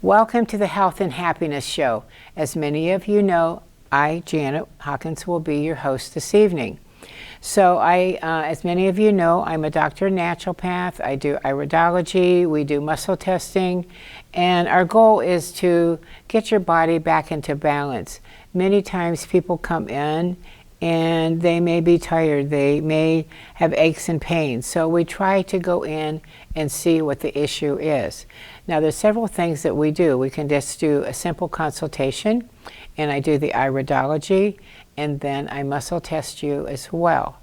Welcome to the Health and Happiness Show. As many of you know, I, Janet Hawkins, will be your host this evening. So as many of you know, I'm a doctor naturopath. I do iridology, we do muscle testing, and our goal is to get your body back into balance. Many times people come in and they may be tired, they may have aches and pains. So we try to go in and see what the issue is. Now there's several things that we do. We can just do a simple consultation, and I do the iridology, and then I muscle test you as well.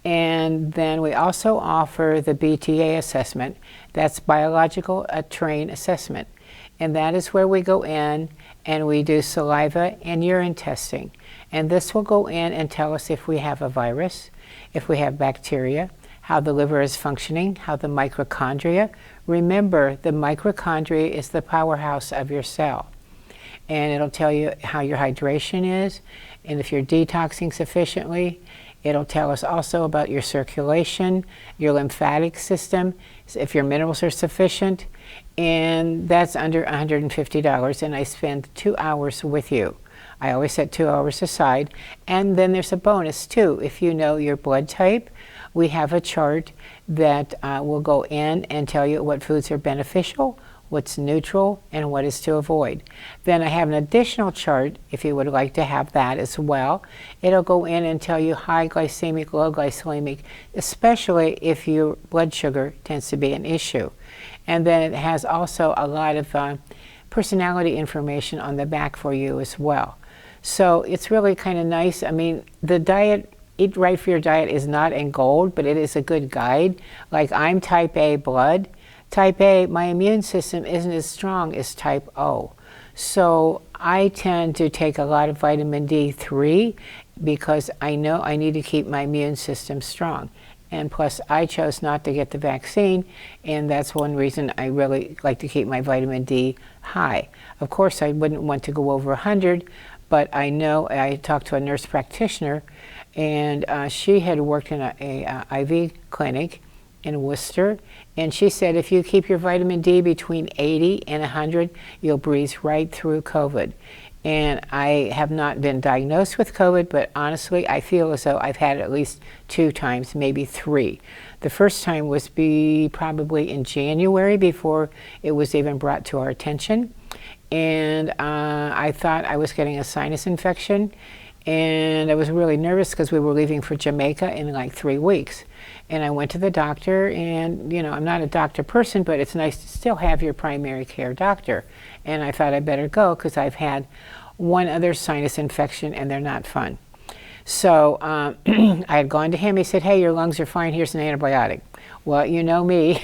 And then we also offer the BTA assessment. That's biological terrain assessment. And that is where we go in and we do saliva and urine testing. And this will go in and tell us if we have a virus, if we have bacteria, how the liver is functioning, how the mitochondria. Remember, the mitochondria is the powerhouse of your cell. And it'll tell you how your hydration is, and if you're detoxing sufficiently. It'll tell us also about your circulation, your lymphatic system, if your minerals are sufficient, and that's under $150, and I spend 2 hours with you. I always set 2 hours aside, and then there's a bonus too. If you know your blood type, we have a chart that will go in and tell you what foods are beneficial, what's neutral, and what is to avoid. Then I have an additional chart, if you would like to have that as well. It'll go in and tell you high glycemic, low glycemic, especially if your blood sugar tends to be an issue. And then it has also a lot of personality information on the back for you as well. So it's really kind of nice. I mean, the diet, Eat Right for Your Diet is not in gold, but it is a good guide. Like, I'm type A blood. Type A, my immune system isn't as strong as type O. So I tend to take a lot of vitamin D3 because I know I need to keep my immune system strong. And plus, I chose not to get the vaccine, and that's one reason I really like to keep my vitamin D high. Of course, I wouldn't want to go over 100, but I know I talked to a nurse practitioner, and she had worked in a IV clinic in Worcester, and she said if you keep your vitamin D between 80 and 100, you'll breeze right through COVID. And I have not been diagnosed with COVID, but honestly, I feel as though I've had it at least 2 times, maybe 3. The first time was probably in January, before it was even brought to our attention. And I thought I was getting a sinus infection, and I was really nervous because we were leaving for Jamaica in like 3 weeks. And I went to the doctor, and you know, I'm not a doctor person, but it's nice to still have your primary care doctor. And I thought I better go because I've had one other sinus infection and they're not fun. So I had gone to him. He said, hey, your lungs are fine, here's an antibiotic. Well, you know me,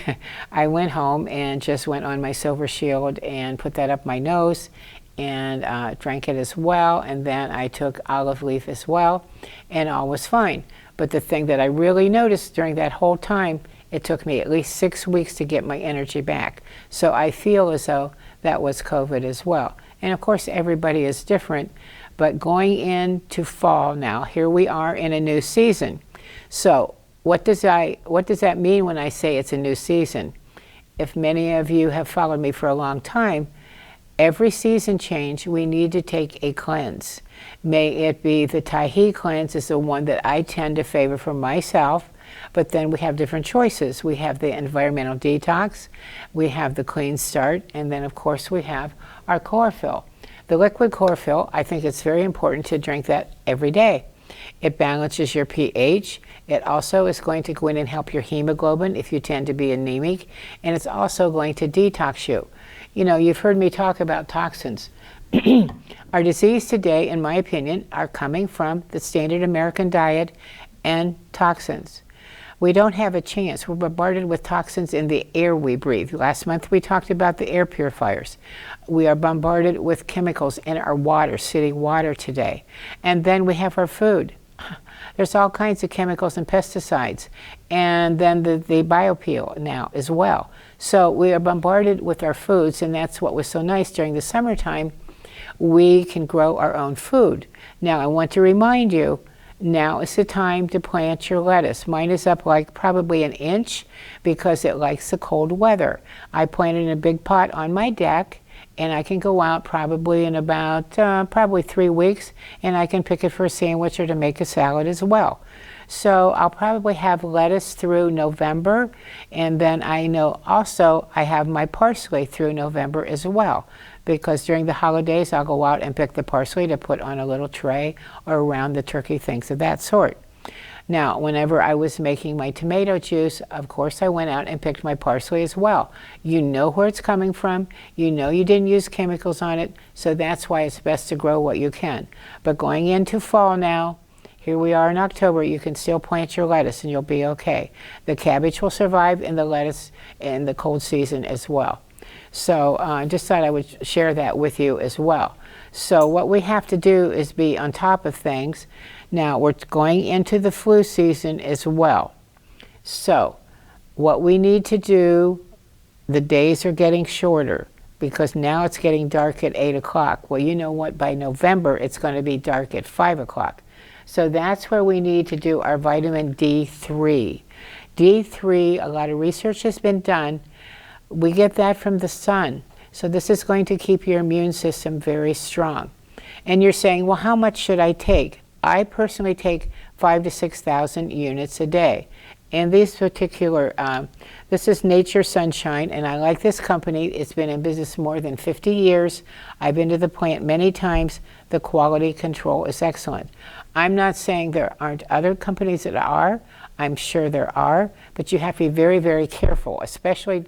I went home and just went on my Silver Shield and put that up my nose and drank it as well, and then I took olive leaf as well, and all was fine. But the thing that I really noticed during that whole time, it took me at least 6 weeks to get my energy back. So I feel as though that was COVID as well. And of course, everybody is different, but going into fall now, here we are in a new season. So what does that mean when I say it's a new season? If many of you have followed me for a long time, every season change, we need to take a cleanse. May it be the Tahi cleanse is the one that I tend to favor for myself, but then we have different choices. We have the environmental detox, we have the clean start, and then of course we have our chlorophyll. The liquid chlorophyll, I think it's very important to drink that every day. It balances your pH. It also is going to go in and help your hemoglobin if you tend to be anemic, and it's also going to detox you. You know, you've heard me talk about toxins. Our disease today, in my opinion, are coming from the standard American diet and toxins. We don't have a chance. We're bombarded with toxins in the air we breathe. Last month we talked about the air purifiers. We are bombarded with chemicals in our water, city water today. And then we have our food. There's all kinds of chemicals and pesticides. And then the biopeel now as well. So we are bombarded with our foods, and that's what was so nice during the summertime. We can grow our own food. Now I want to remind you, Now is the time to plant your lettuce. Mine is up like probably an inch because it likes the cold weather. I planted in a big pot on my deck, and I can go out probably in about probably 3 weeks, and I can pick it for a sandwich or to make a salad as well. So I'll probably have lettuce through November, and then I know also I have my parsley through November as well, because during the holidays I'll go out and pick the parsley to put on a little tray or around the turkey, things of that sort. Now, whenever I was making my tomato juice, of course I went out and picked my parsley as well. You know where it's coming from, you know you didn't use chemicals on it, so that's why it's best to grow what you can. But going into fall now, here we are in October, you can still plant your lettuce and you'll be okay. The cabbage will survive in the lettuce in the cold season as well. So I just thought I would share that with you as well. So what we have to do is be on top of things. Now we're going into the flu season as well. So what we need to do, the days are getting shorter because now it's getting dark at 8 o'clock. Well, you know what, by November it's going to be dark at 5 o'clock. So that's where we need to do our vitamin D3. D3, a lot of research has been done. We get that from the sun. So this is going to keep your immune system very strong. And you're saying, well, how much should I take? I personally take 5,000 to 6,000 units a day. And these particular, this is Nature Sunshine, and I like this company. It's been in business more than 50 years. I've been to the plant many times. The quality control is excellent. I'm not saying there aren't other companies that are. I'm sure there are, but you have to be very, very careful, especially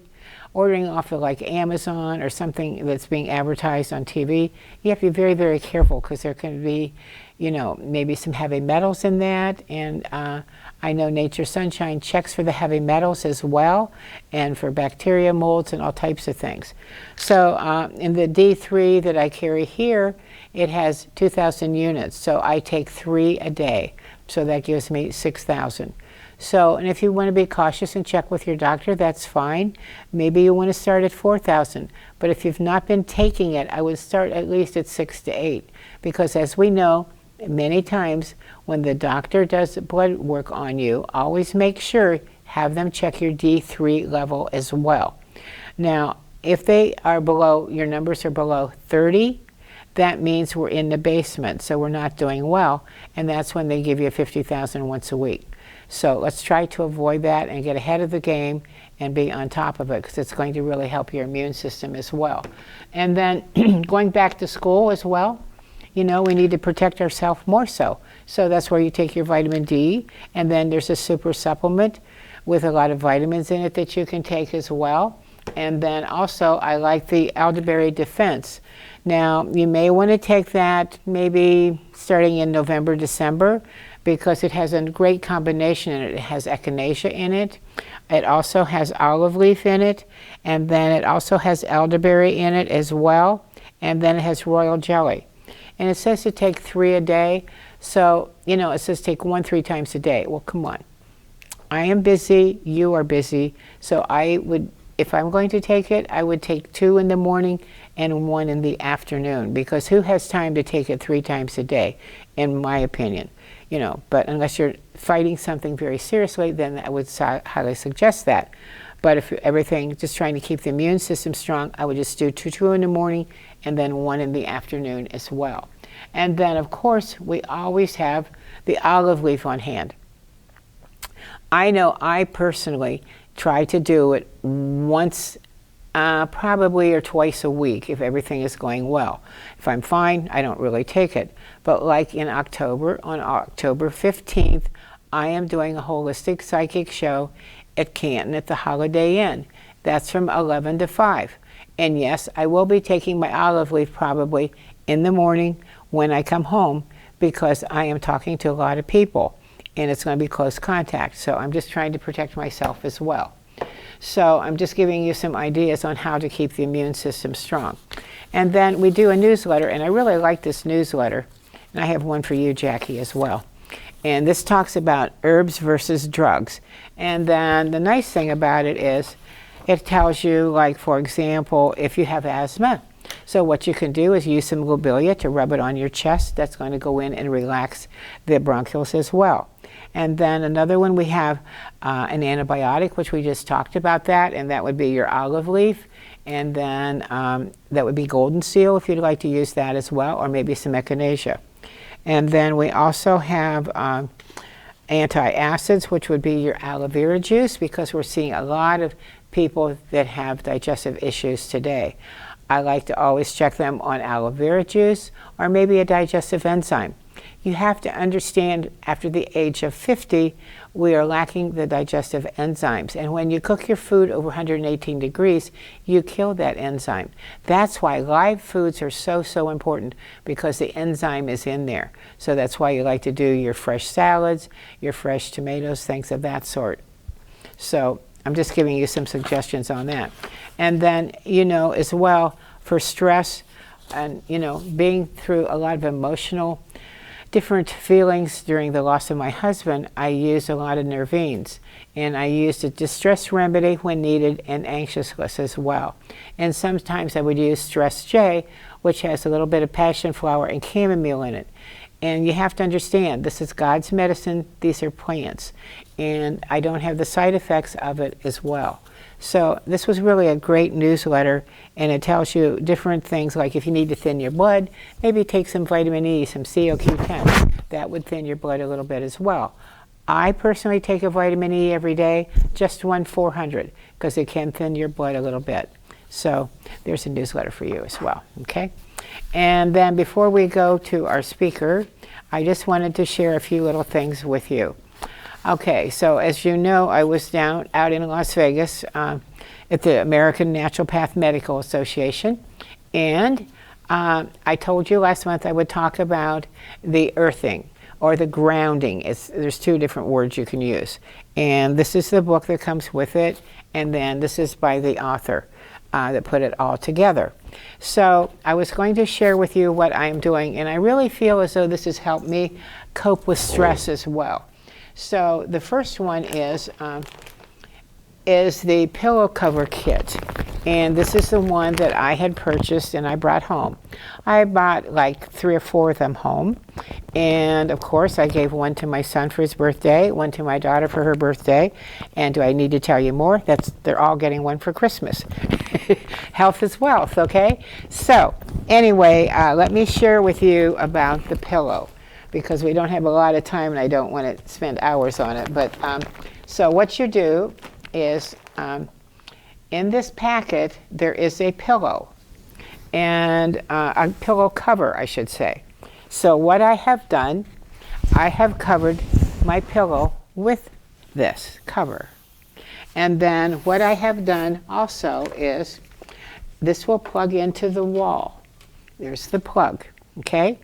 ordering off of like Amazon or something that's being advertised on TV. You have to be very, very careful because there can be, you know, maybe some heavy metals in that. And I know Nature Sunshine checks for the heavy metals as well, and for bacteria, molds, and all types of things. So in the D3 that I carry here, it has 2,000 units. So I take 3 a day. So that gives me 6,000. So, and if you want to be cautious and check with your doctor, that's fine. Maybe you want to start at 4,000. But if you've not been taking it, I would start at least at 6 to 8. Because as we know, many times when the doctor does blood work on you, always make sure, have them check your D3 level as well. Now, if they are below, your numbers are below 30, that means we're in the basement, so we're not doing well. And that's when they give you 50,000 once a week. So let's try to avoid that and get ahead of the game and be on top of it, because it's going to really help your immune system as well. And then going back to school as well, you know, we need to protect ourselves more so. So that's where you take your vitamin D, and then there's a super supplement with a lot of vitamins in it that you can take as well. And then also I like the elderberry defense. Now you may want to take that maybe starting in November, December, because it has a great combination in it. It has echinacea in it. It also has olive leaf in it, and then it also has elderberry in it as well, and then it has royal jelly. And it says to take 3 a day. So, you know, it says take 1 3 times a day. Well, come on. I am busy, you are busy, so I would, if I'm going to take it, I would take 2 in the morning and 1 in the afternoon, because who has time to take it 3 times a day, in my opinion? You know, but unless you're fighting something very seriously, then I would highly suggest that. But if everything, just trying to keep the immune system strong, I would just do 2 in the morning and then 1 in the afternoon as well. And then, of course, we always have the olive leaf on hand. I know I personally try to do it once, probably or twice a week if everything is going well. If I'm fine, I don't really take it. But like in October, on October 15th, I am doing a holistic psychic show at Canton at the Holiday Inn. That's from 11 to 5. And yes, I will be taking my olive leaf probably in the morning when I come home, because I am talking to a lot of people and it's going to be close contact. So I'm just trying to protect myself as well. So I'm just giving you some ideas on how to keep the immune system strong. And then we do a newsletter, and I really like this newsletter. And I have one for you, Jackie, as well. And this talks about herbs versus drugs. And then the nice thing about it is it tells you, like, for example, if you have asthma. So what you can do is use some lobelia to rub it on your chest. That's going to go in and relax the bronchioles as well. And then another one, we have an antibiotic, which we just talked about that, and that would be your olive leaf. And then that would be golden seal if you'd like to use that as well, or maybe some echinacea. And then we also have antacids, which would be your aloe vera juice, because we're seeing a lot of people that have digestive issues today. I like to always check them on aloe vera juice or maybe a digestive enzyme. You have to understand, after the age of 50, we are lacking the digestive enzymes. And when you cook your food over 118 degrees, you kill that enzyme. That's why live foods are so important, because the enzyme is in there. So that's why you like to do your fresh salads, your fresh tomatoes, things of that sort. So I'm just giving you some suggestions on that. And then, as well, for stress and, being through a lot of emotional different feelings during the loss of my husband, I used a lot of nervines. And I used a distress remedy when needed, and anxiousness as well. And sometimes I would use Stress J, which has a little bit of passion flower and chamomile in it. And you have to understand, this is God's medicine. These are plants. And I don't have the side effects of it as well. So this was really a great newsletter, and it tells you different things, like if you need to thin your blood, maybe take some vitamin E, some CoQ10. That would thin your blood a little bit as well. I personally take a vitamin E every day, just one 400, because it can thin your blood a little bit. So there's a newsletter for you as well, okay? And then before we go to our speaker, I just wanted to share a few little things with you. Okay, so as you know, I was out in Las Vegas at the American Naturopath Medical Association, and I told you last month I would talk about the earthing or the grounding. There's two different words you can use, and this is the book that comes with it, and then this is by the author that put it all together. So I was going to share with you what I'm doing, and I really feel as though this has helped me cope with stress as well. So the first one is the pillow cover kit, and this is the one that I had purchased and I brought home. I bought like 3 or 4 of them home, and of course I gave one to my son for his birthday, one to my daughter for her birthday, and do I need to tell you more? They're all getting one for Christmas. Health is wealth, okay? So anyway, let me share with you about the pillow, because we don't have a lot of time and I don't want to spend hours on it. But so what you do is in this packet there is a pillow, and a pillow cover, I should say. So what I have done, I have covered my pillow with this cover. And then what I have done also is this will plug into the wall. There's the plug, okay?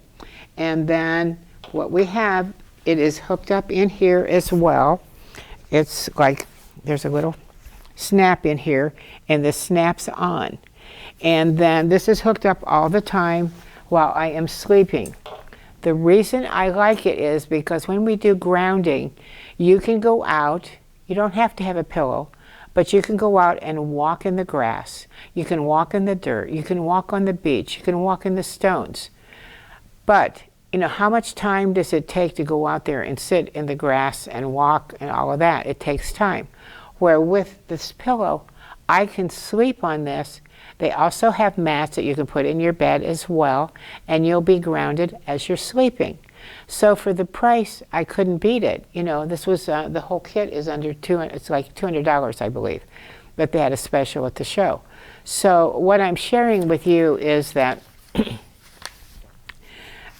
And then what we have, it is hooked up in here as well. It's like there's a little snap in here, and this snaps on. And then this is hooked up all the time while I am sleeping. The reason I like it is because when we do grounding, you can go out, you don't have to have a pillow, but you can go out and walk in the grass. You can walk in the dirt. You can walk on the beach. You can walk in the stones. But how much time does it take to go out there and sit in the grass and walk and all of that? It takes time. Where with this pillow, I can sleep on this. They also have mats that you can put in your bed as well, and you'll be grounded as you're sleeping. So for the price, I couldn't beat it. This was, the whole kit is under it's like $200, I believe, but they had a special at the show. So what I'm sharing with you is that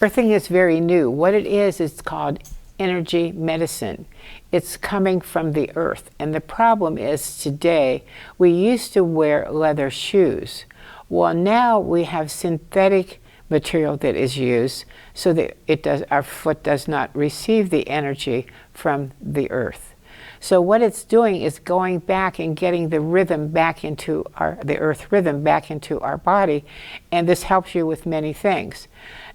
earthing is very new. What it is, it's called energy medicine. It's coming from the earth. And the problem is today, we used to wear leather shoes. Well, now we have synthetic material that is used so that our foot does not receive the energy from the earth. So what it's doing is going back and getting the rhythm back into the earth rhythm back into our body, and this helps you with many things.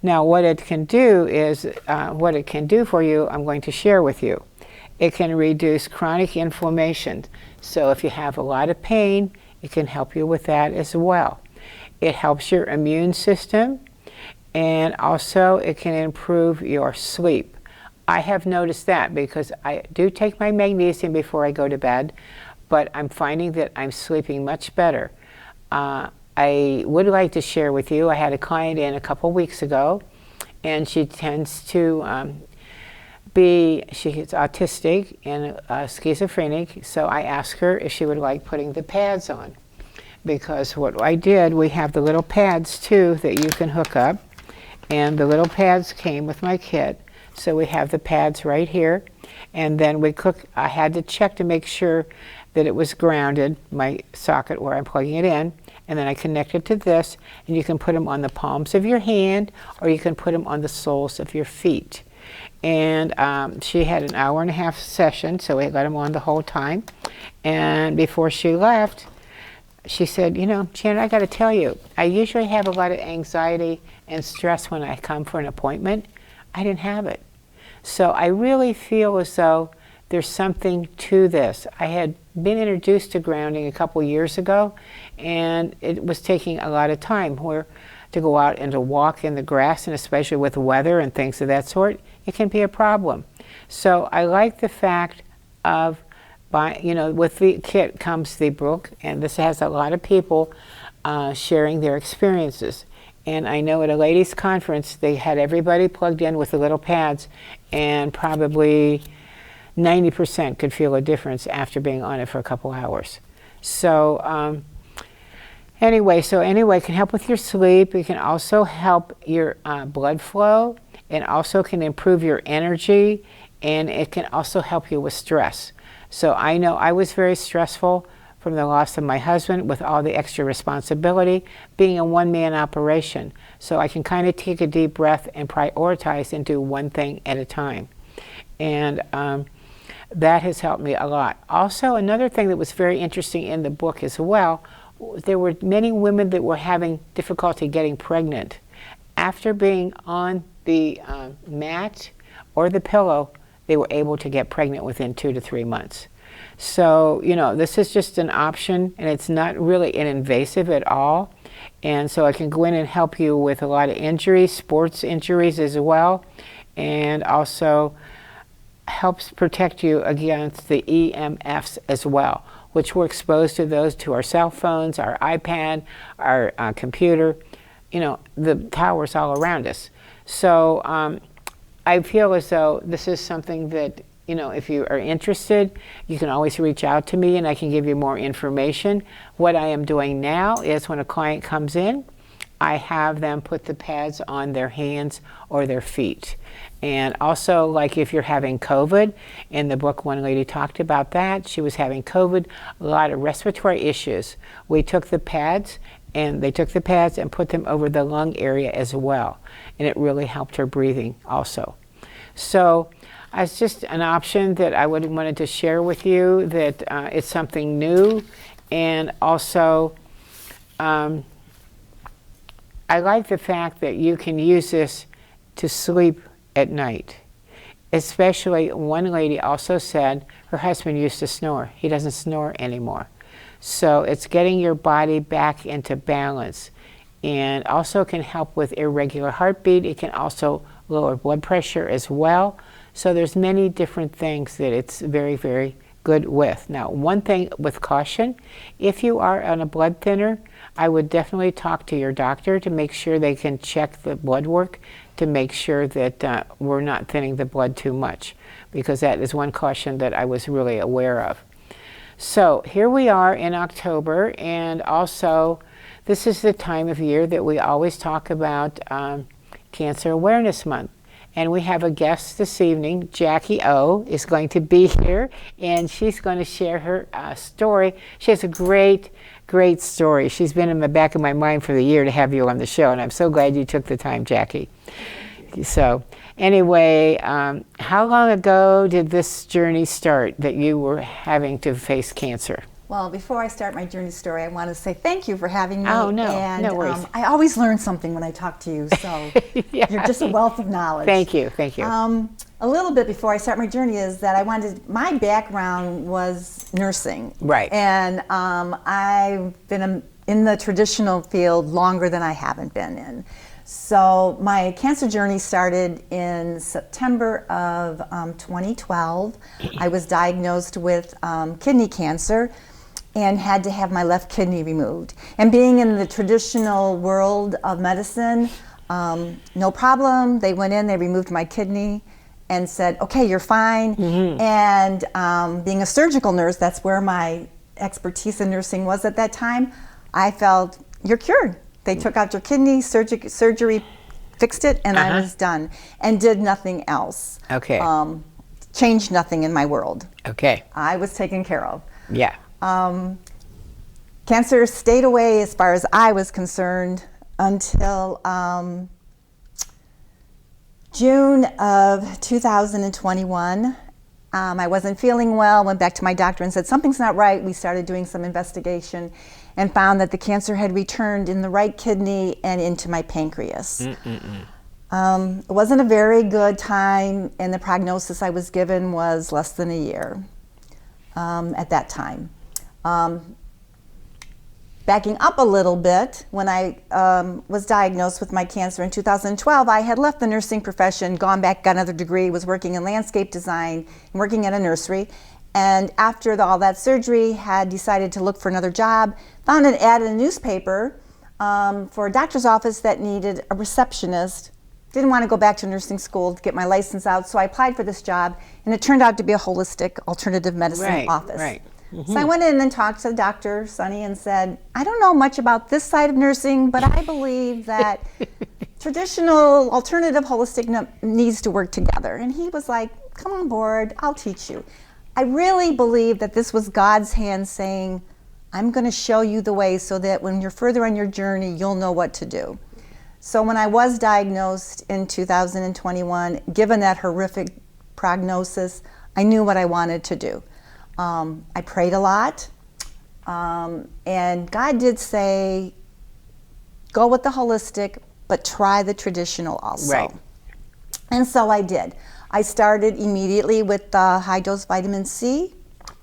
Now what it can do is, what it can do for you, I'm going to share with you. It can reduce chronic inflammation. So if you have a lot of pain, it can help you with that as well. It helps your immune system, and also it can improve your sleep. I have noticed that because I do take my magnesium before I go to bed, but I'm finding that I'm sleeping much better. I would like to share with you, I had a client in a couple weeks ago, and she tends to she's autistic and schizophrenic, so I asked her if she would like putting the pads on. Because what I did, we have the little pads too that you can hook up, and the little pads came with my kit. So we have the pads right here, and then I had to check to make sure that it was grounded, my socket where I'm plugging it in, and then I connected to this, and you can put them on the palms of your hand, or you can put them on the soles of your feet. And she had an 1.5-hour session, so we let them on the whole time. And before she left, she said, you know, Janet, I got to tell you, I usually have a lot of anxiety and stress when I come for an appointment. I didn't have it. So I really feel as though there's something to this. I had been introduced to grounding a couple years ago, and it was taking a lot of time to go out and to walk in the grass, and especially with weather and things of that sort, it can be a problem. So I like the fact of, with the kit comes the book, and this has a lot of people sharing their experiences. And I know at a ladies' conference, they had everybody plugged in with the little pads, and probably 90% could feel a difference after being on it for a couple hours. So anyway, it can help with your sleep. It can also help your blood flow, and also can improve your energy, and it can also help you with stress. So I know I was very stressful from the loss of my husband with all the extra responsibility, being a one-man operation. So I can kind of take a deep breath and prioritize and do one thing at a time. And that has helped me a lot. Also, another thing that was very interesting in the book as well, there were many women that were having difficulty getting pregnant. After being on the mat or the pillow, they were able to get pregnant within 2 to 3 months. So, this is just an option, and it's not really invasive at all. And so I can go in and help you with a lot of injuries, sports injuries as well, and also helps protect you against the EMFs as well, which we're exposed to those to our cell phones, our iPad, our computer, the towers all around us. So I feel as though this is something that, if you are interested, you can always reach out to me and I can give you more information. What I am doing now is when a client comes in, I have them put the pads on their hands or their feet. And also, like if you're having COVID, in the book one lady talked about that. She was having COVID, a lot of respiratory issues. We took the pads, and they took the pads and put them over the lung area as well. And it really helped her breathing also. So it's just an option that I wanted to share with you, that it's something new. And also, I like the fact that you can use this to sleep at night. Especially one lady also said her husband used to snore. He doesn't snore anymore. So it's getting your body back into balance, and also can help with irregular heartbeat. It can also lower blood pressure as well. So there's many different things that it's very, very good with. Now, one thing with caution, if you are on a blood thinner, I would definitely talk to your doctor to make sure they can check the blood work to make sure that we're not thinning the blood too much, because that is one caution that I was really aware of. So here we are in October, and also this is the time of year that we always talk about Cancer Awareness Month. And we have a guest this evening. Jackie O is going to be here, and she's going to share her story. She has a great story. She's been in the back of my mind for the year to have you on the show, and I'm so glad you took the time, Jackie. So anyway, how long ago did this journey start that you were having to face cancer? Well, before I start my journey story, I want to say thank you for having me. Oh, no, and, no worries. I always learn something when I talk to you, so Yeah. you're just a wealth of knowledge. Thank you, thank you. A little bit before I start my journey is that my background was nursing. Right. And I've been in the traditional field longer than I haven't been in. So my cancer journey started in September of 2012. I was diagnosed with kidney cancer and had to have my left kidney removed. And being in the traditional world of medicine, no problem. They went in, they removed my kidney and said, okay, you're fine. Mm-hmm. And being a surgical nurse, that's where my expertise in nursing was at that time, I felt, you're cured. They took out your kidney, surgery fixed it, and I was done. And did nothing else. Okay. Changed nothing in my world. Okay. I was taken care of. Yeah. Cancer stayed away as far as I was concerned until June of 2021. I wasn't feeling well, went back to my doctor and said, something's not right. We started doing some investigation and found that the cancer had returned in the right kidney and into my pancreas. It wasn't a very good time, and the prognosis I was given was less than a year at that time. Backing up a little bit, when I was diagnosed with my cancer in 2012, I had left the nursing profession, gone back, got another degree, was working in landscape design, and working at a nursery. And after all that surgery, had decided to look for another job, found an ad in a newspaper for a doctor's office that needed a receptionist. Didn't want to go back to nursing school to get my license out, so I applied for this job, and it turned out to be a holistic alternative medicine office. Right. Mm-hmm. So I went in and talked to Dr. Sonny and said, I don't know much about this side of nursing, but I believe that traditional, alternative, holistic needs to work together. And he was like, come on board, I'll teach you. I really believe that this was God's hand saying, I'm going to show you the way so that when you're further on your journey, you'll know what to do. So when I was diagnosed in 2021, given that horrific prognosis, I knew what I wanted to do. I prayed a lot, and God did say, go with the holistic, but try the traditional also. Right. And so I did. I started immediately with high-dose vitamin C,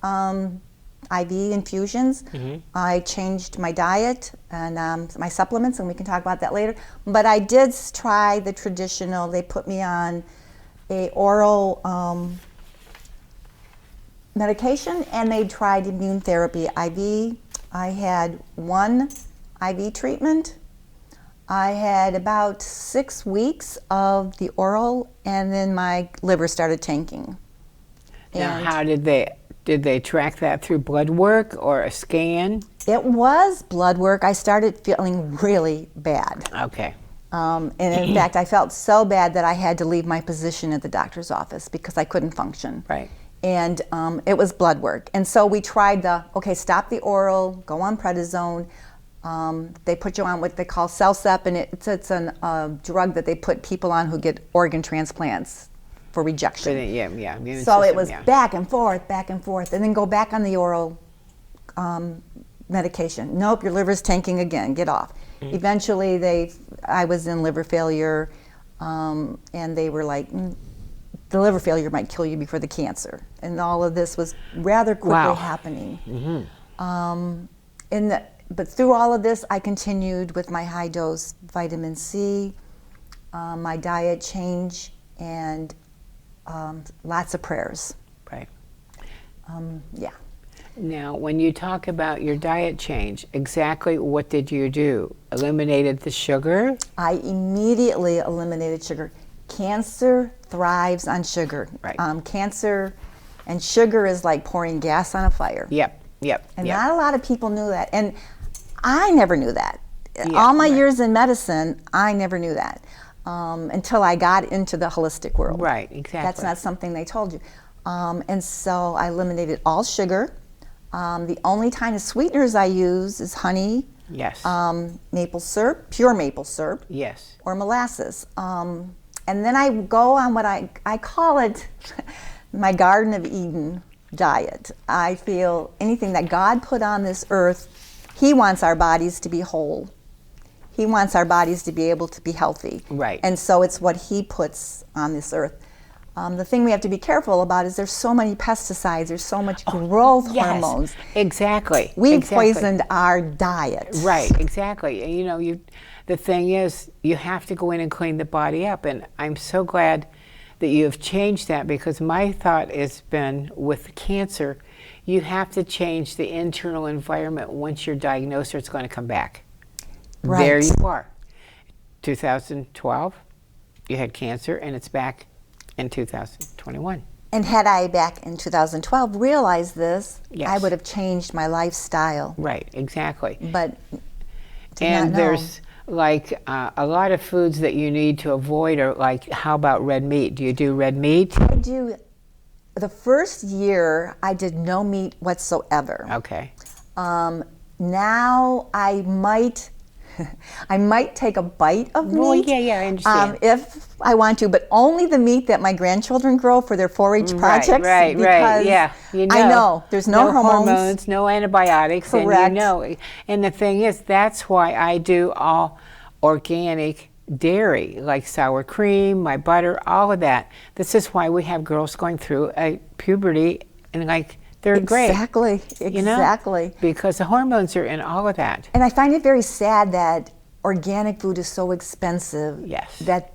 IV infusions. Mm-hmm. I changed my diet and my supplements, and we can talk about that later. But I did try the traditional. They put me on a oral medication, and they tried immune therapy IV. I had one IV treatment. I had about 6 weeks of the oral, and then my liver started tanking. Now, how did they track that through blood work or a scan? It was blood work. I started feeling really bad. Okay. And in fact, I felt so bad that I had to leave my position at the doctor's office because I couldn't function. Right. And it was blood work. And so we tried stop the oral, go on prednisone. They put you on what they call Celsep, and it's a drug that they put people on who get organ transplants for rejection. So it was back and forth, and then go back on the oral medication. Nope, your liver's tanking again, get off. Mm-hmm. Eventually I was in liver failure, and they were like, the liver failure might kill you before the cancer. And all of this was rather quickly happening. Mm-hmm. But through all of this, I continued with my high-dose vitamin C, my diet change, and lots of prayers. Right. Yeah. Now, when you talk about your diet change, exactly what did you do? Eliminated the sugar? I immediately eliminated sugar. Cancer thrives on sugar. Right. Cancer and sugar is like pouring gas on a fire. Yep. And not a lot of people knew that. And I never knew that. All my years in medicine, I never knew that until I got into the holistic world. Right, exactly. That's not something they told you. And so I eliminated all sugar. The only kind of sweeteners I use is honey. Yes. Maple syrup, pure maple syrup. Yes. Or molasses. And then I go on what I call it my Garden of Eden. diet. I feel anything that God put on this earth, He wants our bodies to be whole. He wants our bodies to be able to be healthy. Right. And so it's what He puts on this earth. The thing we have to be careful about is there's so many pesticides, there's so much growth hormones. Exactly. We've exactly. poisoned our diet. Right, exactly. And, you know, the thing is, you have to go in and clean the body up. And I'm so glad that you have changed that, because my thought has been with cancer, you have to change the internal environment once you're diagnosed, or it's going to come back. Right. There you are. 2012, you had cancer, and it's back in 2021. And had I back in 2012 realized this, Yes. I would have changed my lifestyle. Right, exactly. But did And not know. there's like a lot of foods that you need to avoid, or like, how about red meat? Do you do red meat? I do. The first year, I did no meat whatsoever. Okay. Now I might take a bite of meat. Well, yeah, I understand. If I want to, but only the meat that my grandchildren grow for their 4-H projects. Right, because yeah. You know, I know there's no hormones. no antibiotics, Correct. and you know. And the thing is, that's why I do all organic dairy, like sour cream, my butter, all of that. This is why we have girls going through a puberty, and like they're great. Exactly. You know? Exactly. Because the hormones are in all of that. And I find it very sad that organic food is so expensive. Yes. That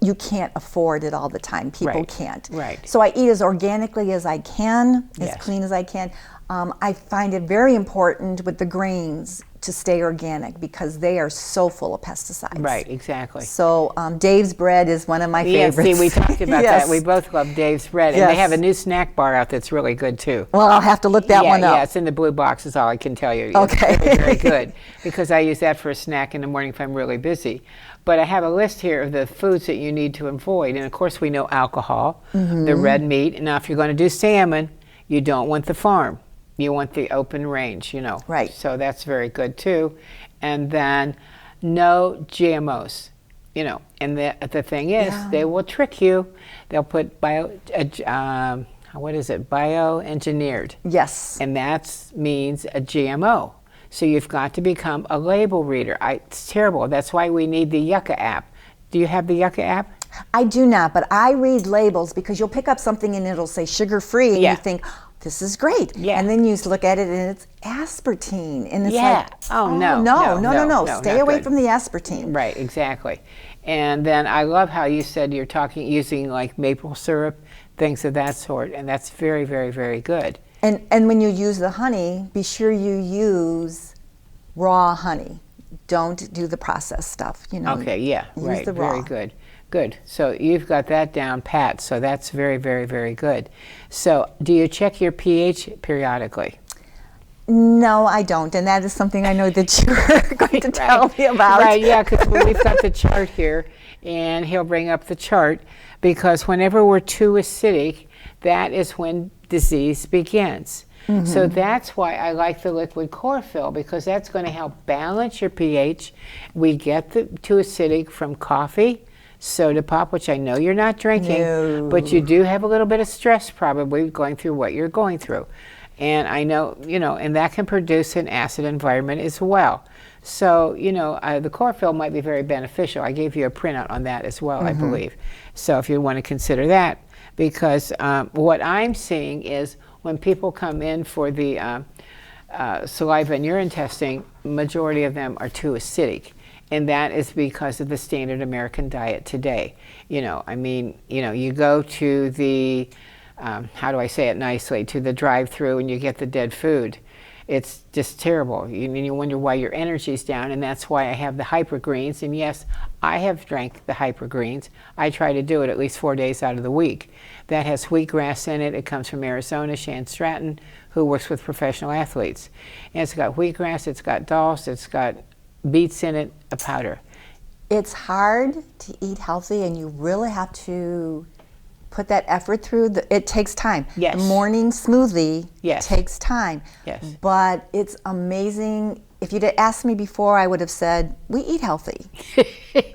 you can't afford it all the time. People Right, can't. right. So I eat as organically as I can, as Yes. clean as I can. I find it very important with the grains to stay organic, because they are so full of pesticides. Right, exactly. So Dave's bread is one of my Yeah, favorites. see, we talked about Yes. that. We both love Dave's bread, and Yes. they have a new snack bar out that's really good too. Well, I'll have to look that one up. Yeah, it's in the blue box is all I can tell you. Okay. It's very, very good, because I use that for a snack in the morning if I'm really busy. But I have a list here of the foods that you need to avoid. And of course we know alcohol, the red meat. Now if you're going to do salmon, you don't want the farm. You want the open range, you know. Right. So that's very good too. And then no GMOs. You know, and the thing is, Yeah. they will trick you. They'll put bioengineered. Yes. And that means a GMO. So you've got to become a label reader. It's terrible. That's why we need the Yucca app. Do you have the Yucca app? I do not, but I read labels, because you'll pick up something and it'll say sugar-free, and Yeah. you think, this is great. Yeah. And then you look at it and it's aspartame. And it's Yeah. like, Oh, no. no. Stay not away good. from the aspartame. Right, exactly. And then I love how you said you're using like maple syrup, things of that sort, and that's very, very, very good. And when you use the honey, be sure you use raw honey. Don't do the processed stuff, you know. Okay, yeah, Use right, the raw. very good. Good. So you've got that down pat, so that's very, very, very good. So do you check your pH periodically? No, I don't, and that is something I know that you're going to tell me about. Right, yeah, because we've got the chart here, and he'll bring up the chart, because whenever we're too acidic, that is when disease begins. So that's why I like the liquid chlorophyll, because that's going to help balance your pH. We get the too acidic from coffee, soda pop, which I know you're not drinking, No. but you do have a little bit of stress probably going through what you're going through. And I know, you know, and that can produce an acid environment as well. So, you know, the chlorophyll might be very beneficial. I gave you a printout on that as well, I believe. So if you want to consider that, because what I'm seeing is when people come in for the saliva and urine testing, majority of them are too acidic. And that is because of the standard American diet today. You know, I mean, you know, you go to the, how do I say it nicely, to the drive-through and you get the dead food. It's just terrible. You wonder why your energy's down, and that's why I have the hypergreens. And yes, I have drank the hypergreens. I try to do it at least 4 days out of the week. That has wheatgrass in it. It comes from Arizona, Shan Stratton, who works with professional athletes. And it's got wheatgrass, it's got dulse, it's got beets in it, a powder. It's hard to eat healthy, and you really have to put that effort through. It takes time. Yes. The morning smoothie Yes. takes time. Yes. But it's amazing if you'd asked me before, I would have said, we eat healthy.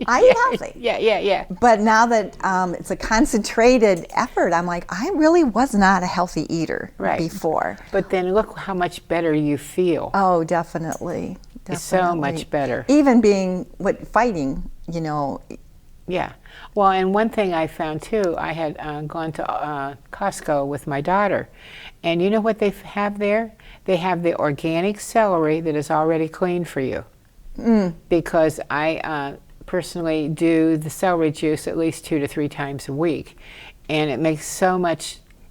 I eat healthy. Yeah. But now that it's a concentrated effort, I'm like, I really was not a healthy eater before. But then look how much better you feel. Oh, definitely. It's so much better. Even being fighting, Yeah. Well, and one thing I found too, I had gone to Costco with my daughter, and you know what they have there? They have the organic celery that is already cleaned for you. Because I personally do the celery juice at least 2 to 3 times a week, and it makes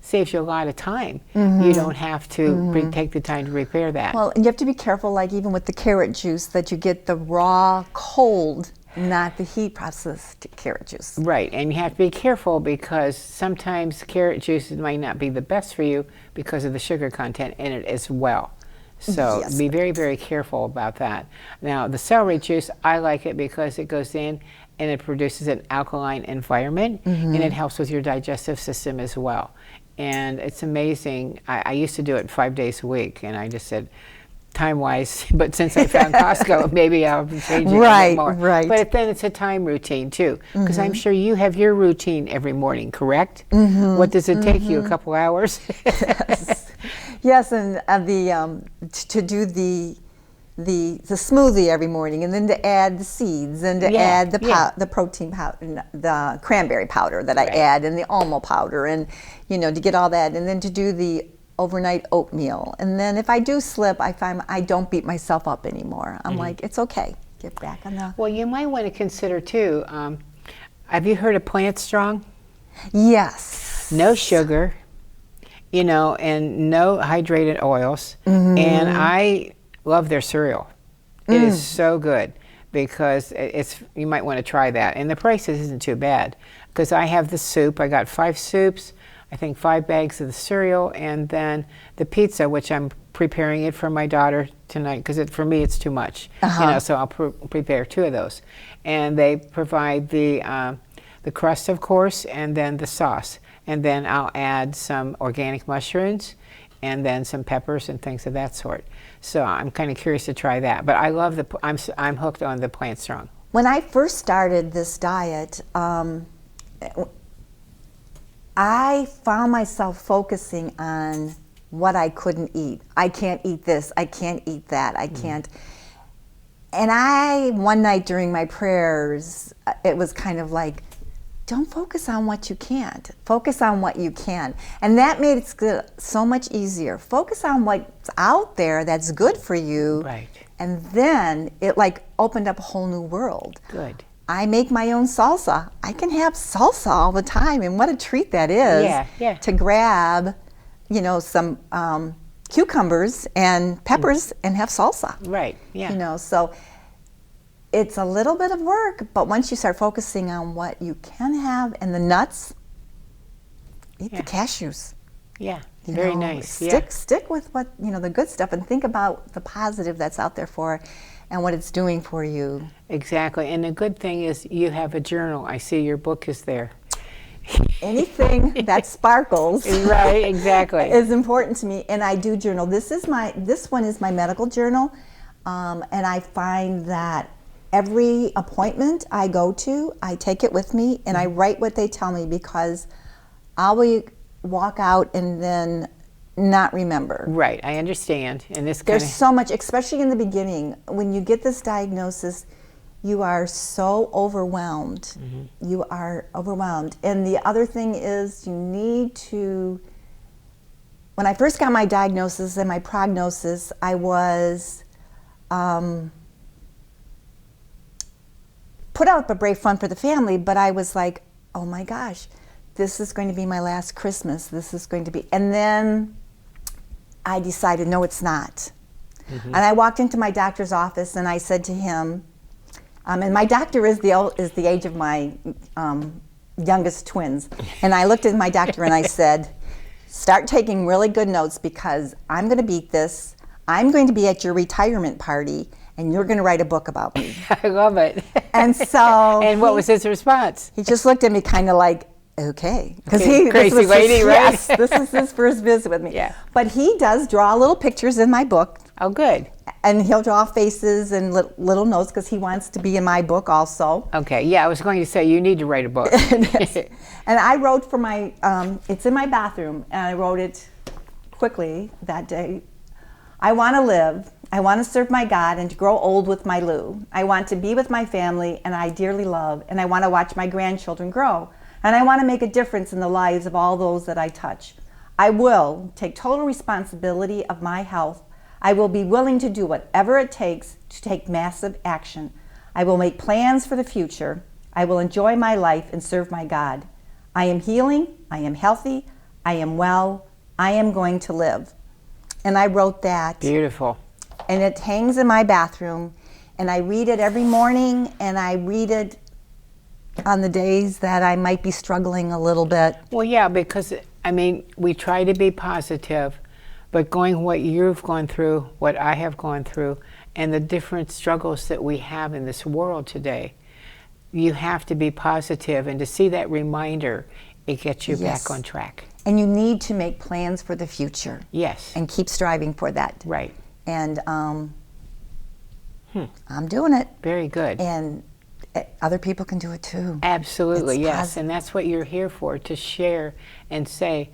saves you a lot of time. You don't have to take the time to prepare that. Well, and you have to be careful, like even with the carrot juice, that you get the raw, cold, not the heat processed carrot juice. Right, and you have to be careful because sometimes carrot juice might not be the best for you because of the sugar content in it as well. So be very, very careful about that. Now, the celery juice, I like it because it goes in and it produces an alkaline environment, and it helps with your digestive system as well. And it's amazing. I used to do it 5 days a week, and I just said, time-wise, but since I found Costco, maybe I'll be changing a bit more. Right. But then it's a time routine too, because I'm sure you have your routine every morning, correct? What does it take you? A couple hours? Yes, and to do the smoothie every morning, and then to add the seeds, and to add the protein powder, the cranberry powder that I add, and the almond powder, and to get all that, and then to do the overnight oatmeal. And then if I do slip, I find I don't beat myself up anymore. I'm like, it's okay. Get back on the... Well, you might want to consider too, have you heard of Plant Strong? Yes. No sugar, and no hydrated oils. And I love their cereal. It is so good because you might want to try that. And the price isn't too bad because I have the soup. I got 5 soups. I think 5 bags of the cereal, and then the pizza, which I'm preparing it for my daughter tonight because for me it's too much. So I'll prepare 2 of those. And they provide the crust, of course, and then the sauce. And then I'll add some organic mushrooms and then some peppers and things of that sort. So I'm kind of curious to try that. But I love I'm hooked on the Plant Strong. When I first started this diet, I found myself focusing on what I couldn't eat. I can't eat this. I can't eat that. I can't. And one night during my prayers, it was kind of like, don't focus on what you can't. Focus on what you can. And that made it so much easier. Focus on what's out there that's good for you. Right. And then it opened up a whole new world. Good. I make my own salsa. I can have salsa all the time, and what a treat that is. To grab, some cucumbers and peppers and have salsa. Right, yeah. So it's a little bit of work, but once you start focusing on what you can have and the nuts, eat the cashews. Yeah, very nice. Stick with what, the good stuff, and think about the positive that's out there and what it's doing for you. Exactly. And the good thing is you have a journal. I see your book is there. Anything that sparkles right, exactly, is important to me, and I do journal. This one is my medical journal, and I find that every appointment I go to, I take it with me and I write what they tell me, because I'll walk out and then not remember. Right, I understand. And there's so much, especially in the beginning, when you get this diagnosis, you are so overwhelmed. You are overwhelmed. And the other thing is, you need to, when I first got my diagnosis and my prognosis, I was put up a brave front for the family, but I was like, oh my gosh, this is going to be my last Christmas. This is going to be, and then I decided, no, it's not. And I walked into my doctor's office and I said to him, and my doctor is the age of my youngest twins, and I looked at my doctor and I said, start taking really good notes, because I'm going to beat this. I'm going to be at your retirement party, and you're going to write a book about me. I love it. And so, and what was his response? He just looked at me kind of like, okay, because crazy lady, right? Yes, this is his first visit with me. Yeah. But he does draw little pictures in my book. Oh, good. And he'll draw faces and little notes because he wants to be in my book also. Okay, yeah, I was going to say you need to write a book. And I wrote for my, it's in my bathroom, and I wrote it quickly that day. I want to live, I want to serve my God and to grow old with my Lou. I want to be with my family and I dearly love, and I want to watch my grandchildren grow. And I want to make a difference in the lives of all those that I touch. I will take total responsibility of my health. I will be willing to do whatever it takes to take massive action. I will make plans for the future. I will enjoy my life and serve my God. I am healing, I am healthy, I am well, I am going to live. And I wrote that. Beautiful. And it hangs in my bathroom, and I read it every morning, and I read it on the days that I might be struggling a little bit. Well, yeah, because, I mean, we try to be positive, but going what you've gone through, what I have gone through, and the different struggles that we have in this world today, you have to be positive, and to see that reminder, it gets you Yes. back on track. And you need to make plans for the future. Yes. And keep striving for that. Right. And I'm doing it. Very good. And other people can do it too. Absolutely, It's yes. positive. And that's what you're here for, to share and say,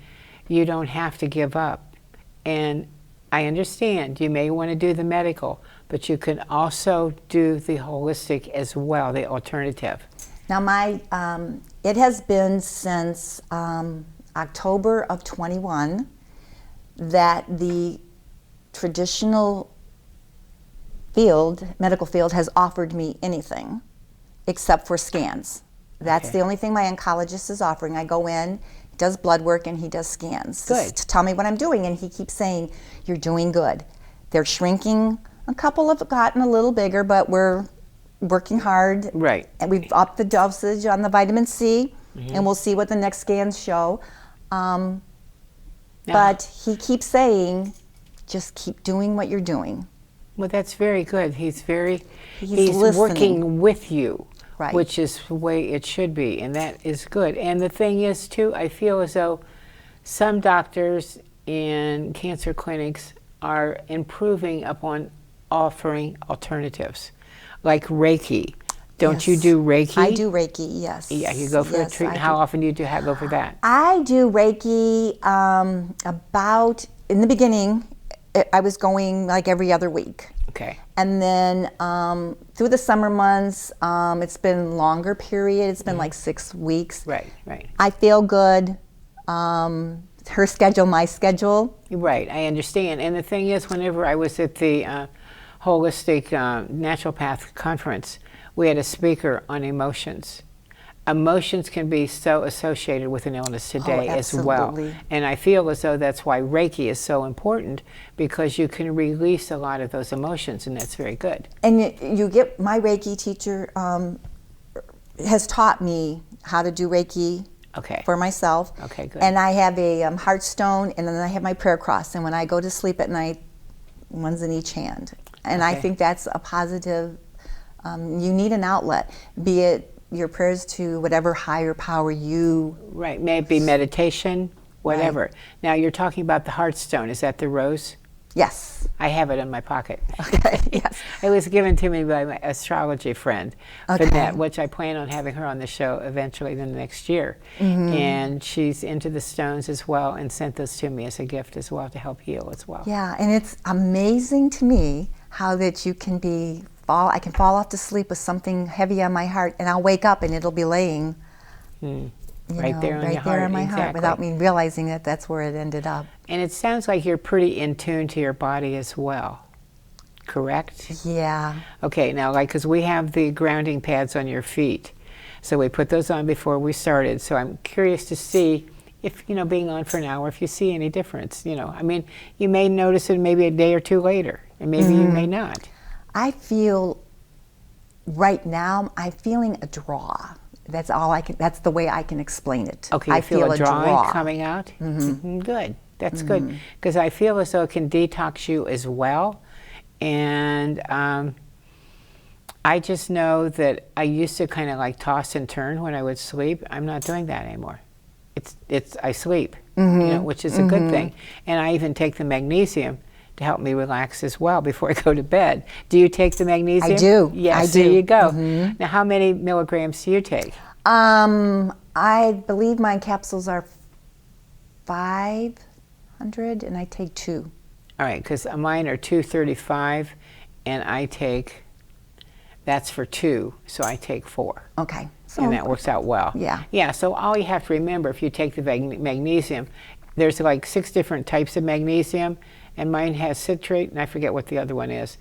you don't have to give up. And I understand you may want to do the medical, but you can also do the holistic as well, the alternative. Now it has been since October of 21 that the traditional medical field has offered me anything except for scans. That's Okay. the only thing my oncologist is offering. I go in, he does blood work, and he does scans Good. to tell me what I'm doing, and he keeps saying, you're doing good. They're shrinking. A couple have gotten a little bigger, but we're working hard. Right. And we've upped the dosage on the vitamin C, and we'll see what the next scans show. But he keeps saying, just keep doing what you're doing. Well, that's very good. He's listening. working with you, Right. which is the way it should be, and that is good. And the thing is, too, I feel as though some doctors in cancer clinics are improving upon offering alternatives, like Reiki. Don't you Yes. do Reiki? I do Reiki, yes. Yeah, you go for a Yes, treatment. I How do. often do you go for that? I do Reiki about, in the beginning, I was going like every other week. Okay. And then through the summer months, it's been longer period. It's been like 6 weeks. Right, right. I feel good. Her schedule, my schedule. Right, I understand. And the thing is, whenever I was at the holistic naturopath conference, we had a speaker on emotions. Emotions can be so associated with an illness today as well. absolutely. And I feel as though that's why Reiki is so important, because you can release a lot of those emotions, and that's very good. And you get, my Reiki teacher has taught me how to do Reiki Okay. for myself. Okay, good. And I have a heart stone, and then I have my prayer cross. And when I go to sleep at night, one's in each hand. And I Okay. think that's a positive. You need an outlet, be it your prayers to whatever higher power you. Right, maybe meditation, whatever. Now, you're talking about the Heartstone. Is that the rose? Yes. I have it in my pocket. Okay. Yes. It was given to me by my astrology friend, Okay. Vanette, which I plan on having her on the show eventually the next year. And she's into the stones as well, and sent those to me as a gift as well to help heal as well. Yeah, and it's amazing to me how that you can I can fall off to sleep with something heavy on my heart, and I'll wake up and it'll be laying Right there on right your there heart, on my heart, exactly. without me realizing that that's where it ended up. And it sounds like you're pretty in tune to your body as well, correct? Yeah. Okay, now, like, because we have the grounding pads on your feet. So we put those on before we started. So I'm curious to see if, being on for an hour, if you see any difference. I mean, you may notice it maybe a day or two later, and maybe you may not. I feel right now, I'm feeling a draw. That's all that's the way I can explain it. Okay, I you feel a drawing coming out? Good. That's good. Because I feel as though it can detox you as well. And I just know that I used to kind of like toss and turn when I would sleep. I'm not doing that anymore. I sleep, which is a good thing. And I even take the magnesium to help me relax as well before I go to bed. Do you take the magnesium? I do. Yes, I do. there you go. Now, how many milligrams do you take? I believe my capsules are 500, and I take 2. All right, because mine are 235, and I take, that's for 2, so I take 4. Okay. So, And that works out well. Yeah. Yeah, so all you have to remember, if you take the magnesium, there's like 6 different types of magnesium, and mine has citrate, and I forget what the other one is.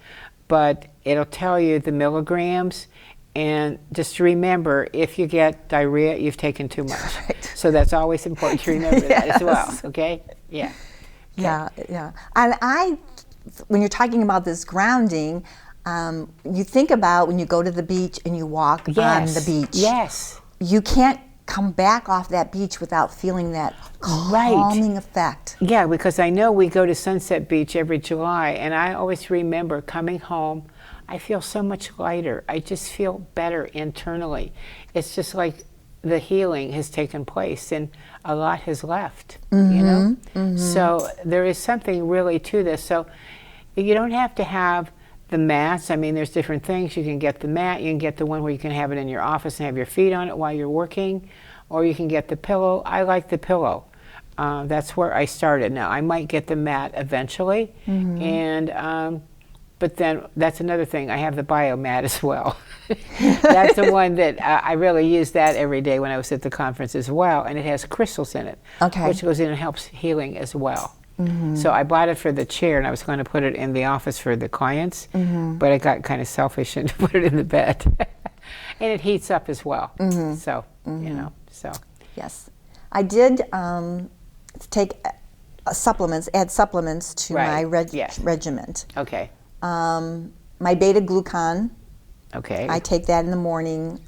But it'll tell you the milligrams, and just remember, if you get diarrhea, you've taken too much. Right. So that's always important to remember that as well, Yes. okay? Yeah. Yeah, yeah. And when you're talking about this grounding, you think about when you go to the beach and you walk on the beach. Yes. You can't come back off that beach without feeling that calming effect. Yeah, because I know we go to Sunset Beach every July, and I always remember coming home, I feel so much lighter. I just feel better internally. It's just like the healing has taken place and a lot has left, you know? So there is something really to this. So you don't have to have the mats. I mean, there's different things. You can get the mat. You can get the one where you can have it in your office and have your feet on it while you're working, or you can get the pillow. I like the pillow. That's where I started. Now, I might get the mat eventually, and but then that's another thing. I have the biomat as well. That's the one that I really use that every day when I was at the conference as well, and it has crystals in it, which goes in and helps healing as well. So I bought it for the chair, and I was going to put it in the office for the clients, but I got kind of selfish and put it in the bed. And it heats up as well. So, you know, so. Yes. I did take supplements, add supplements to my regiment. Okay. My beta glucan. Okay. I take that in the morning.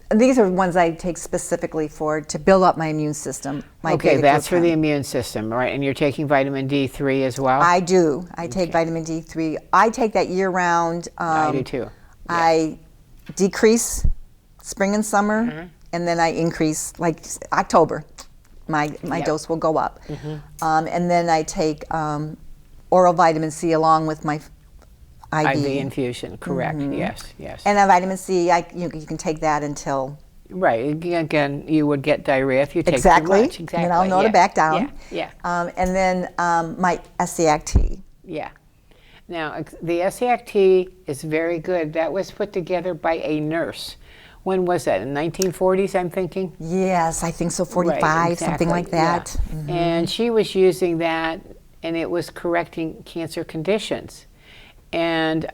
These are ones I take specifically to build up my immune system. Okay, that's for the immune system, right? And you're taking vitamin D3 as well? I do. I take vitamin D3. I take that year round. I do too. I decrease spring and summer, and then I increase, like October, my dose will go up. And then I take oral vitamin C along with my IV infusion, correct. Yes, yes. And a vitamin C, you can take that until... Right. Again, you would get diarrhea if you take too much. Exactly. And I'll know to back down. Yeah. And then my SCACT. Yeah. Now, the SCACT is very good. That was put together by a nurse. When was that? In the 1940s, I'm thinking? Yes, I think so, 45, right, something like that. Yeah. And she was using that, and it was correcting cancer conditions. And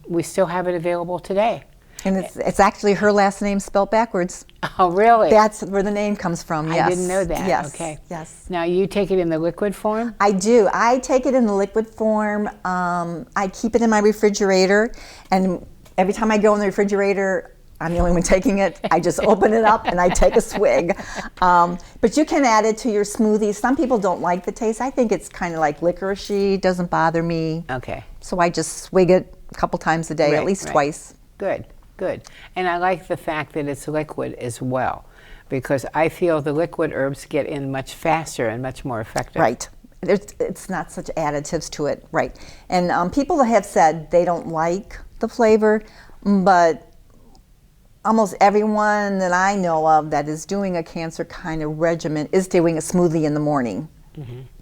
we still have it available today. And it's actually her last name spelled backwards. Oh, really? That's where the name comes from, yes. I didn't know that. Yes. Okay. Yes. Now, you take it in the liquid form? I do. I take it in the liquid form. I keep it in my refrigerator. And every time I go in the refrigerator, I'm the only one taking it. I just open it up and I take a swig. But you can add it to your smoothie. Some people don't like the taste. I think it's kind of like licoricey. Doesn't bother me. Okay. So I just swig it a couple times a day, at least twice. Good. Good. And I like the fact that it's liquid as well, because I feel the liquid herbs get in much faster and much more effective. Right. It's not such additives to it. Right. And people have said they don't like the flavor, but almost everyone that I know of that is doing a cancer kind of regimen is doing a smoothie in the morning,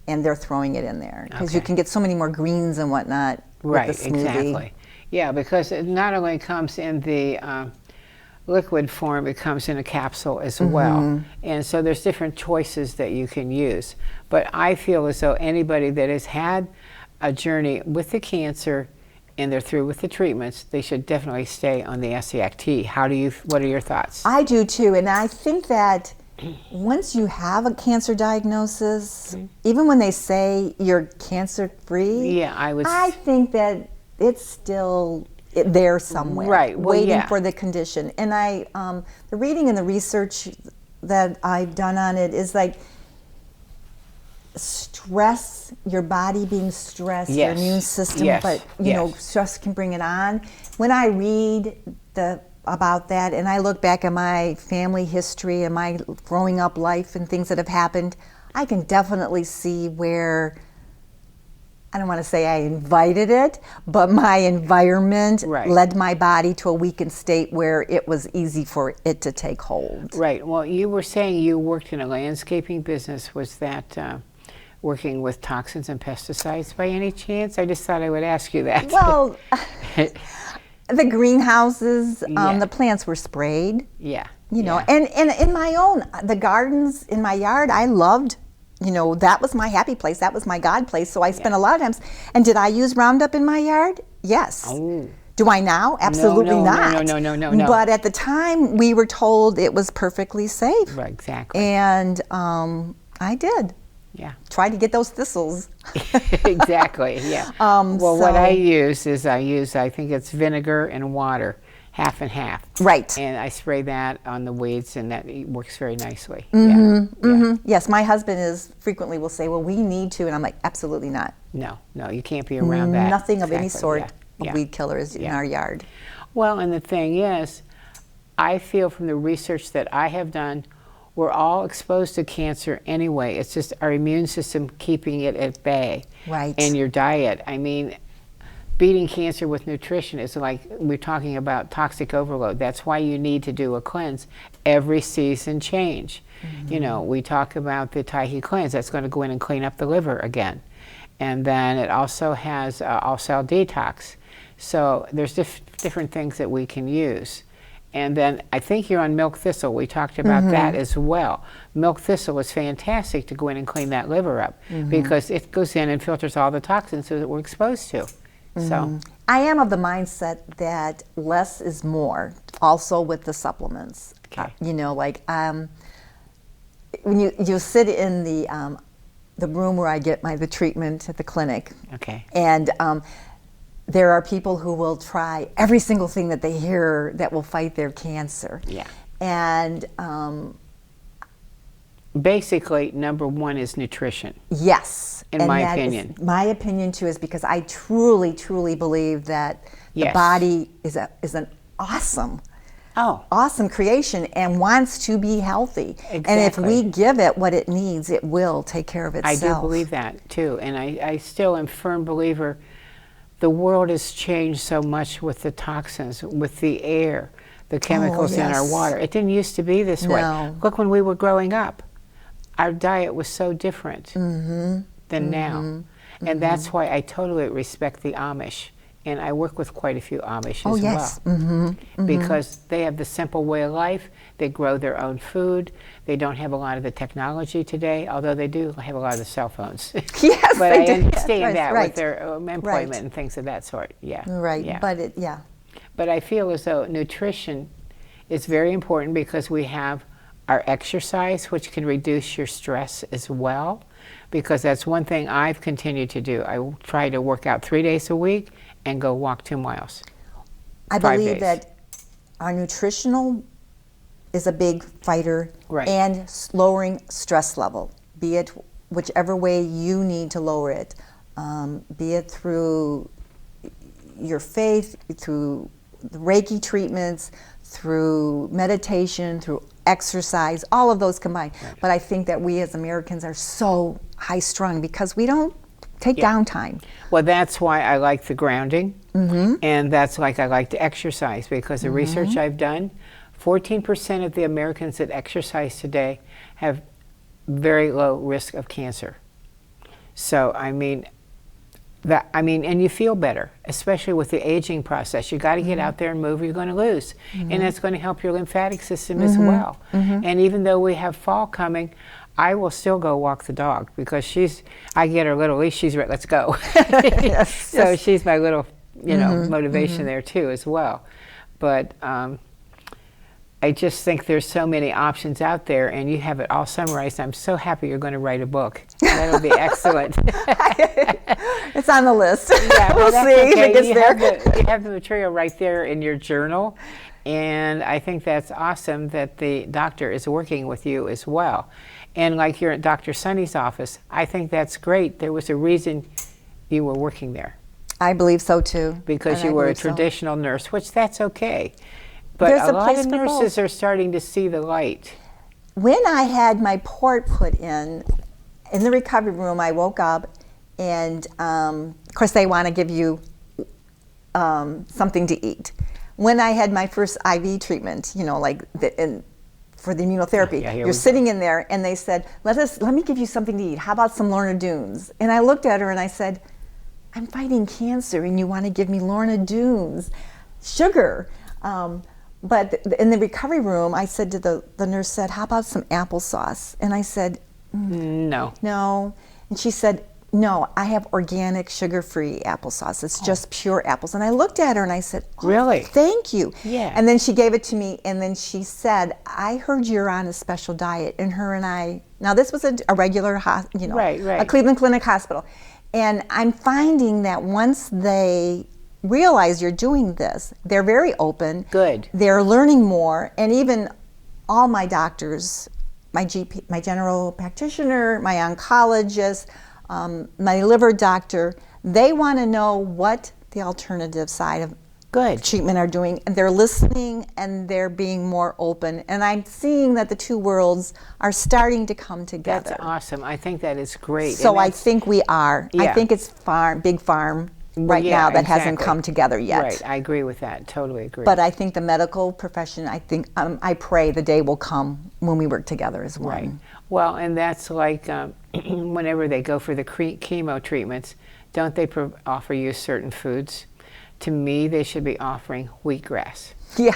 and they're throwing it in there because you can get so many more greens and whatnot with the smoothie. Exactly. Yeah, because it not only comes in the liquid form, it comes in a capsule as well. And so there's different choices that you can use. But I feel as though anybody that has had a journey with the cancer and they're through with the treatments, they should definitely stay on the SCACT. What are your thoughts? I do too, and I think that once you have a cancer diagnosis, even when they say you're cancer free, I think that it's still there somewhere, waiting for the condition. And the reading and the research that I've done on it is like stress, your body being stressed, your immune system, but you know, stress can bring it on. When I read about that and I look back at my family history and my growing up life and things that have happened, I can definitely see where I don't want to say I invited it, but my environment Right. led my body to a weakened state where it was easy for it to take hold. Right. Well, you were saying you worked in a landscaping business. Was that working with toxins and pesticides by any chance? I just thought I would ask you that. Well, the greenhouses, Yeah. the plants were sprayed, Yeah. you know, yeah. and in my own, the gardens in my yard, I loved, you know, that was my happy place. That was my God place. So I spent a lot of times. And did I use Roundup in my yard? Yes. Oh. Do I now? Absolutely no, not. No. But at the time, we were told it was perfectly safe. Right, exactly. And I did. Yeah. Try to get those thistles. Exactly. Yeah. Well, what so- I use is I think it's vinegar and water, half and half. Right. And I spray that on the weeds, and that works very nicely. Yeah. Yes, my husband frequently will say, well, we need to. And I'm like, absolutely not. No, you can't be around that. Nothing of any Exactly, sort yeah, of weed killer is in our yard. Well, and the thing is, I feel from the research that I have done, we're all exposed to cancer anyway. It's just our immune system keeping it at bay. Right. And your diet. I mean, beating cancer with nutrition is like we're talking about toxic overload. That's why you need to do a cleanse every season change. You know, we talk about the Taihi cleanse. That's going to go in and clean up the liver again. And then it also has all-cell detox. So there's different things that we can use. And then I think you're on milk thistle. We talked about that as well. Milk thistle is fantastic to go in and clean that liver up because it goes in and filters all the toxins that we're exposed to. So I am of the mindset that less is more, also with the supplements. Okay. You know, like when you sit in the room where I get the treatment at the clinic, okay. and there are people who will try every single thing that they hear that will fight their cancer. Yeah. And Basically, number one is nutrition. yes. In and my that is- opinion. my opinion too is because I truly, truly believe that the Yes. body is an awesome creation and wants to be healthy. And if Exactly. we give it what it needs, it will take care of I itself. do believe that too, and I still am a firm believer. The world has changed so much with the toxins, with the air, the chemicals in our yes. water. It didn't used to be this way. No. Look, when we were growing up, our diet was so different than now, and that's why I totally respect the Amish. And I work with quite a few Amish as yes. well. Because they have the simple way of life. They grow their own food. They don't have a lot of the technology today, although they do have a lot of the cell phones. Yes, But they I do. understand Right, that right. with their employment and things of that sort. Yeah. Right, Yeah. but But I feel as though nutrition is very important because we have our exercise, which can reduce your stress as well. Because that's one thing I've continued to do. I try to work out 3 days a week and go walk 2 miles. I 5 believe days. that our nutritional is a big fighter Right. and lowering stress level, be it whichever way you need to lower it, be it through your faith, through the Reiki treatments, through meditation, through exercise, all of those combined. Right. But I think that we as Americans are so high strung because we don't take downtime. Well, that's why I like the grounding, and that's like I like to exercise because the research I've done, 14% of the Americans that exercise today have very low risk of cancer. So I mean, and you feel better, especially with the aging process. You got to get out there and move, or you're going to lose, and that's going to help your lymphatic system as well. And even though we have fall coming, I will still go walk the dog because I get her little leash. She's right. Let's go. So she's my little, motivation there too as well. But I just think there's so many options out there, and you have it all summarized. I'm so happy you're going to write a book. That'll be excellent. It's on the list. Yeah, we'll that's see if okay. it gets there. You have the material right there in your journal, and I think that's awesome that the doctor is working with you as well. And like you're at Dr. Sunny's office, I think that's great. There was a reason you were working there. I believe so too. Because And you I were a believe so. traditional nurse, which that's okay. But There's a a lot place of for nurses both. are starting to see the light. When I had my port put in the recovery room, I woke up And of course, they want to give you something to eat. When I had my first IV treatment, you know, like for the immunotherapy, you're sitting in there, and they said, "Let me give you something to eat. How about some Lorna Doones?" And I looked at her and I said, "I'm fighting cancer, and you want to give me Lorna Doones, sugar?" But in the recovery room, I said to the nurse, said, "How about some applesauce?" And I said, No. "No." And she said, "No, I have organic, sugar-free applesauce. It's just pure apples." And I looked at her and I said, "Oh, really? Thank you." Yeah. And then she gave it to me, and then she said, "I heard you're on a special diet." And her and I, now this was a regular, a Cleveland Clinic hospital. And I'm finding that once they realize you're doing this, they're very open. Good. They're learning more. And even all my doctors, my GP, my general practitioner, my oncologist, my liver doctor, they want to know what the alternative side of treatment are doing, and they're listening and they're being more open. And I'm seeing that the two worlds are starting to come together. That's awesome. I think that is great. So I think we are. Yeah. I think it's big farm right now that hasn't come together yet. Right, I agree with that. Totally agree. But I think the medical profession, I pray the day will come when we work together as one. Right. Well, and that's like whenever they go for the chemo treatments, don't they offer you certain foods? To me, they should be offering wheatgrass. Yeah.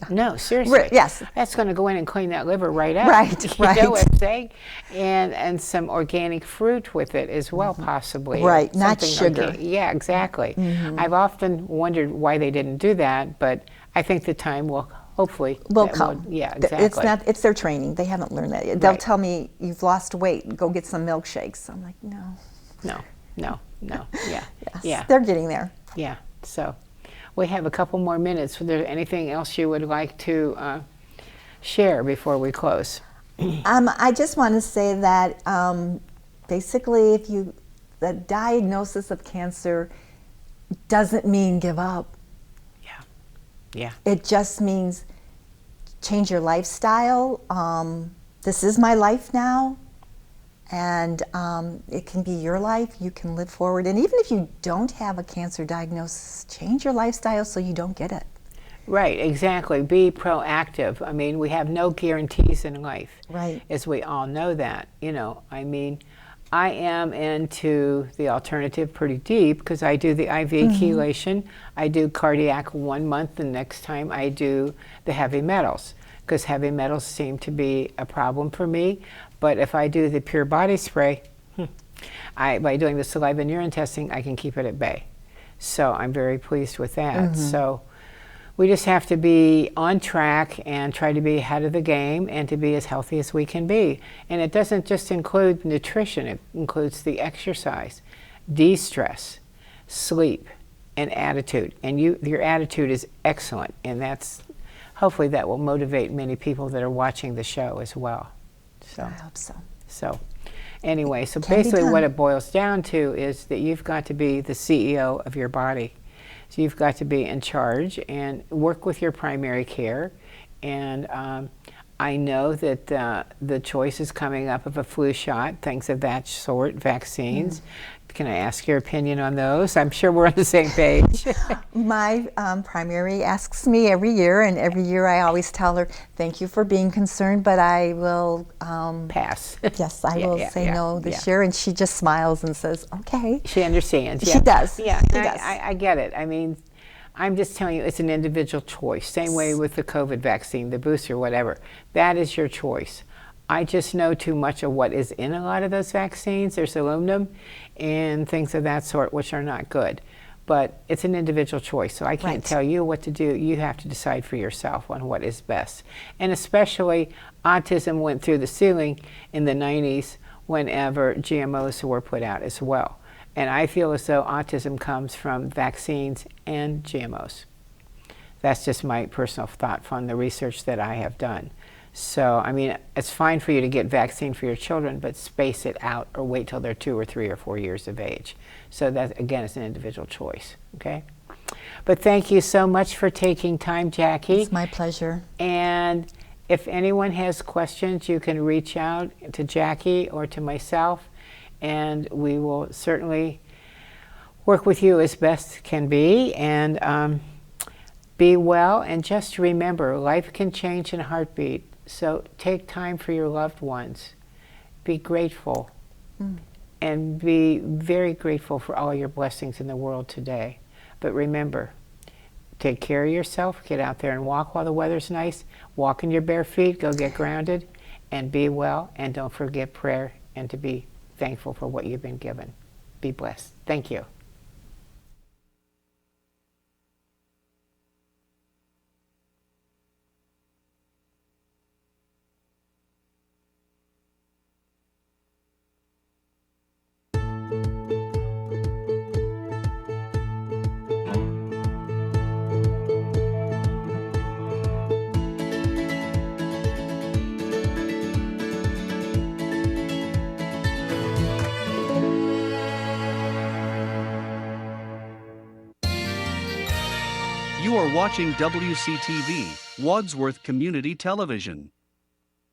No, seriously. Yes. That's going to go in and clean that liver right out. Right, You know what I'm saying? And some organic fruit with it as well, possibly. Right, not sugar. Yeah, exactly. I've often wondered why they didn't do that, but I think the time will hopefully come. Yeah, exactly. It's their training. They haven't learned that yet. They'll tell me, "You've lost weight, go get some milkshakes." I'm like, no. Yeah. Yes, Yeah. they're getting there. Yeah. So we have a couple more minutes. Was there anything else you would like to share before we close? I just want to say that basically, the diagnosis of cancer doesn't mean give up. Yeah. It just means change your lifestyle. This is my life now, and it can be your life. You can live forward. And even if you don't have a cancer diagnosis, change your lifestyle so you don't get it. Right, exactly. Be proactive. I mean, we have no guarantees in life. Right. As we all know that, I mean, I am into the alternative pretty deep because I do the IV chelation. I do cardiac 1 month, the next time I do the heavy metals because heavy metals seem to be a problem for me. But if I do the pure body spray, by doing the saliva and urine testing, I can keep it at bay. So I'm very pleased with that. So we just have to be on track and try to be ahead of the game and to be as healthy as we can be. And it doesn't just include nutrition, it includes the exercise, de-stress, sleep, and attitude. And your attitude is excellent, and hopefully that will motivate many people that are watching the show as well. So I hope so. So anyway, so basically what it boils down to is that you've got to be the CEO of your body. So you've got to be in charge and work with your primary care. And I know that the choice is coming up of a flu shot, things of that sort, vaccines. Can I ask your opinion on those? I'm sure we're on the same page. My primary asks me every year, and every year I always tell her, "Thank you for being concerned, but I will pass." Yes, I will say no this year. And she just smiles and says, "Okay." She understands. She does. Yeah, she does. I get it. I mean, I'm just telling you, it's an individual choice. Same way with the COVID vaccine, the booster, whatever. That is your choice. I just know too much of what is in a lot of those vaccines. There's aluminum and things of that sort, which are not good. But it's an individual choice, so I can't tell you what to do. You have to decide for yourself on what is best. And especially, autism went through the ceiling in the 90s whenever GMOs were put out as well. And I feel as though autism comes from vaccines and GMOs. That's just my personal thought from the research that I have done. So, I mean, it's fine for you to get vaccine for your children, but space it out or wait till they're 2 or 3 or 4 years of age. So that, again, is an individual choice, okay? But thank you so much for taking time, Jackie. It's my pleasure. And if anyone has questions, you can reach out to Jackie or to myself, and we will certainly work with you as best can be. And be well, and just remember, life can change in a heartbeat. So take time for your loved ones. Be grateful, and be very grateful for all your blessings in the world today. But remember, take care of yourself. Get out there and walk while the weather's nice. Walk in your bare feet. Go get grounded, and be well. And don't forget prayer and to be thankful for what you've been given. Be blessed. Thank you. You are watching WCTV, Wadsworth Community Television.